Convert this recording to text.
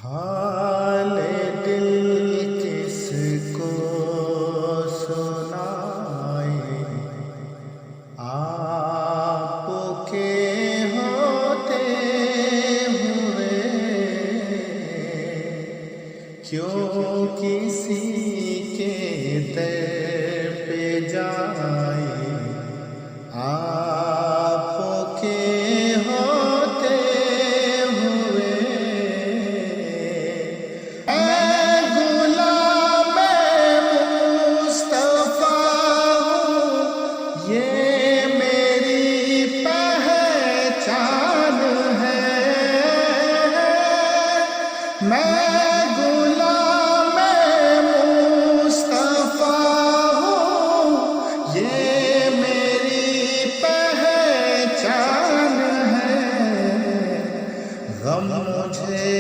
हाल दिल किसको सुनाए, आपके होते हुए क्यों किसी के दर पे जाए। आपके होते हुए मैं गुलाम मुस्तफा हूँ, ये मेरी पहचान है। मैं गुलाम